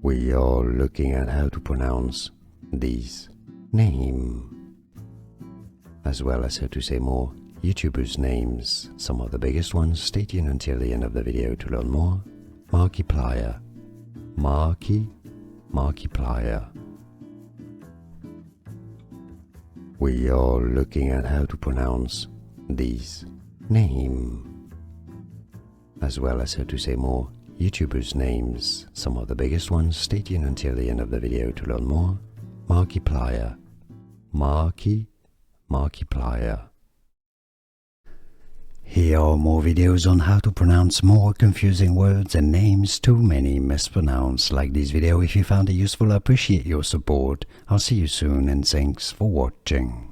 We are looking at how to pronounce these name, as well as how to say more YouTubers' names, some of the biggest ones. Stay tuned until the end of the video to learn more. Markiplier, Markiplier. We are looking at how to pronounce these name, as well as how to say more YouTubers' names, some of the biggest ones. Stay tuned until the end of the video to learn more. Markiplier, Markiplier. Here are more videos on how to pronounce more confusing words and names too many mispronounced. Like this video if you found it useful. I appreciate your support. I'll see you soon and thanks for watching.